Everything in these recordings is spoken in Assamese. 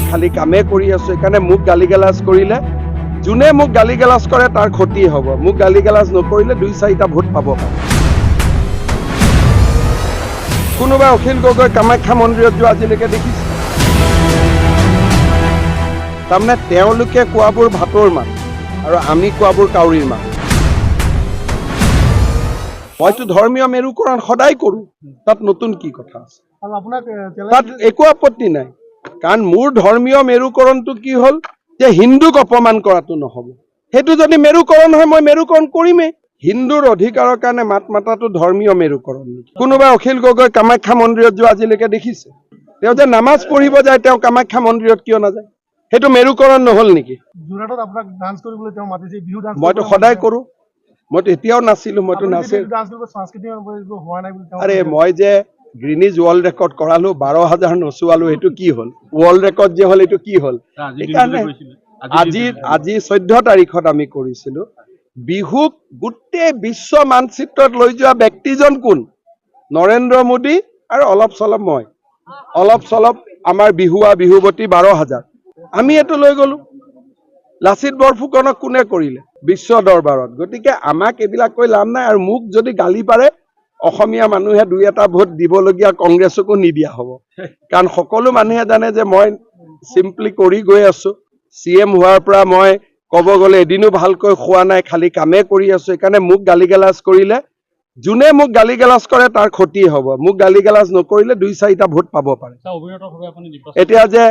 খালি কামে কৰি আছো এখানে মুখ গালি গালাজ কৰিলে যোনে মুখ গালি গালাজ কৰে তাৰ ক্ষতি হ'ব মুখ গালি গালাজ নকৰিলে 2-4টা ভোট পাব কোনোবা অখিল গগৈ কামাখ্যা মন্দিৰত যোৱা আজিলৈকে দেখিছে তাৰমানে তেওঁলোকে কোৱাবোৰ ভাতৰ মান আৰু আমি কোৱাবোৰ কাউৰীৰ মান মইতো ধৰ্মীয় মেৰুকৰণ সদায় কৰো তাত নতুন কি কথা আছে তাত একো আপত্তি নাই কাৰণ মোৰ ধৰ্মীয় মেৰুকৰণটো কি হ'ল যে হিন্দুক অপমান কৰাটো নহ'ব সেইটো যদি মেৰুকৰণ হয় মই মেৰুকৰণ কৰিমেই হিন্দুৰ অধিকাৰৰ কাৰণে মাত মাতাটো ধৰ্মীয় মেৰুকৰণ কোনোবা অখিল গগৈ কামাখ্যা মন্দিৰত যোৱা আজিলৈকে দেখিছে তেওঁ যে নামাজ পঢ়িব যায় তেওঁ কামাখ্যা মন্দিৰত কিয় নাযায় সেইটো মেৰুকৰণ নহ'ল নেকি যোৰহাটত আপোনাক ডান্স কৰিবলৈ তেওঁ মাতিছে বিহু ডান্স মইতো সদায় কৰোঁ মইতো এতিয়াও নাছিলোঁ মইতো নাছিলোঁ আৰে মই যে গ্ৰীনিজ ৱৰ্ল্ড ৰেকৰ্ড কৰালো 12,000 নচুৱালো এইটো কি হ'ল ৱৰ্ল্ড ৰেকৰ্ড যে হ'ল এইটো কি হ'ল সেইকাৰণে আজি 14 তাৰিখত আমি কৰিছিলো বিহুক গোটেই বিশ্ব মানচিত্ৰত লৈ যোৱা ব্যক্তিজন কোন নৰেন্দ্ৰ মোদী আৰু অলপ চলপ আমাৰ বিহুৱতী 12,000 আমি এটো লৈ গলো লাচিত বৰফুকনক কোনে কৰিলে বিশ্ব দৰবাৰত গতিকে আমাক এইবিলাক কৈ লাভ নাই আৰু মোক যদি গালি পাৰে অসমীয়া মানুহে 2-এটা ভোট দিবলগীয়া কংগ্ৰেছকো নিদিয়া হ'ব কাৰণ সকলো মানুহে জানে যে মই সিম্পলি কৰি গৈ আছো সিএম হোৱাৰ পৰা মই ক'ব গ'লে এদিনো ভালকৈ খোৱা নাই খালি কামে কৰি আছো এখানে মুখ গালি গালাজ কৰিলে যোনে মুখ গালি গালাজ কৰে তাৰ ক্ষতি হ'ব মুখ গালি গালাজ নকৰিলে 2-4টা ভোট পাব পাৰে এতিয়া যে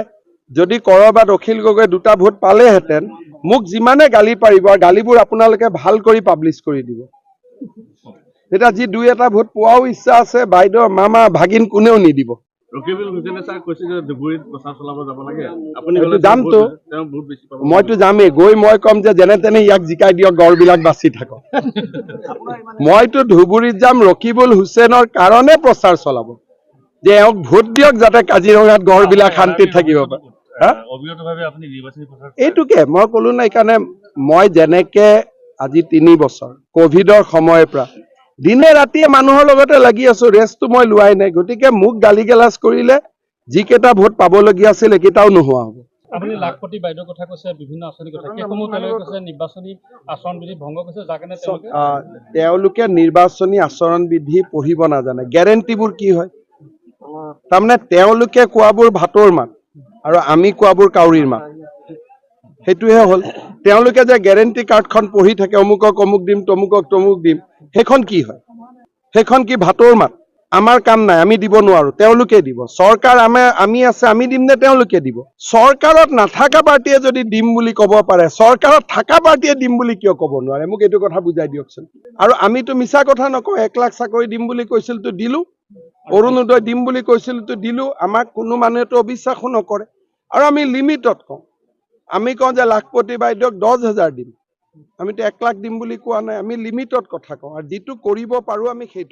যদি কৰবাত অখিল গগৈ 2টা ভোট পালেহেঁতেন মোক যিমানে গালি পাৰিব আৰু গালিবোৰ আপোনালোকে ভাল কৰি পাব্লিছ কৰি দিব এটা যি 2-এটা ভোট পোৱাও ইচ্ছা আছে বাইদেউ মামা ভাগিন কোনেও নিদিব যামতো মইতো যামেই গৈ মই কম যে যেনে তেনে ইয়াক জিকাই দিয়ক গড়বিলাক বাচি থাকক মইতো ধুবুৰীত যাম ৰকিবুল হুছেইনৰ কাৰণে প্ৰচাৰ চলাব যে এওঁক ভোট দিয়ক যাতে কাজিৰঙাত গড়বিলাক শান্তিত থাকিব পাৰে এইটোকে মই ক'লো না এইকাৰণে মই যেনেকে আজি 3 বছৰ কোভিডৰ সময়ৰ পৰা দিনে ৰাতিয়ে মানুহৰ লগতে লাগি আছো ৰেষ্টটো মই লোৱাই নাই গতিকে মোক গালি গালাজ কৰিলে যিকেইটা ভোট পাবলগীয়া আছিল একেইটাও নোহোৱা হ'ব আপুনি লাখপতি বাইদেউৰ কথা কৈছে বিভিন্ন আঁচনিৰ কথা সেইসমূহ তেওঁলোকে কৈছে নিৰ্বাচনী আচৰণ বিধি ভংগ কৰিছে যাৰ কাৰণে তেওঁলোকে নিৰ্বাচনী আচৰণ বিধি পঢ়িব নাজানে গেৰেণ্টিবোৰ কি হয় তাৰমানে তেওঁলোকে কোৱাবোৰ ভাতৰ মান আৰু আমি কোৱাবোৰ কাউৰীৰ মান সেইটোহে হ'ল তেওঁলোকে যে গ্যাৰেণ্টি কাৰ্ডখন পঢ়ি থাকে অমুকক অমুক দিম তমুকক তমুক দিম সেইখন কি হয় সেইখন কি ভাতৰ মান আমাৰ কাম নাই আমি দিব নোৱাৰো তেওঁলোকে দিব চৰকাৰ আমি আছে আমি দিম নে তেওঁলোকে দিব চৰকাৰত নাথাকা পাৰ্টিয়ে যদি দিম বুলি ক'ব পাৰে চৰকাৰত থাকা পাৰ্টিয়ে দিম বুলি কিয় ক'ব নোৱাৰে মোক এইটো কথা বুজাই দিয়কচোন আৰু আমিতো মিছা কথা নকওঁ 1 লাখ চাকৰি দিম বুলি কৈছিল তো দিলো অৰুণোদয় দিম বুলি কৈছিল তো দিলো আমাক কোনো মানুহেতো অবিশ্বাসো নকৰে আৰু আমি লিমিটত কওঁ আমি কওঁ যে লাখপতি বাইদেউক 10,000 দিম আমিতো 1 লাখ দিম বুলি কোৱা নাই আমি লিমিটত কথা কওঁ আৰু যেটো কৰিব পাৰো আমি সেইটো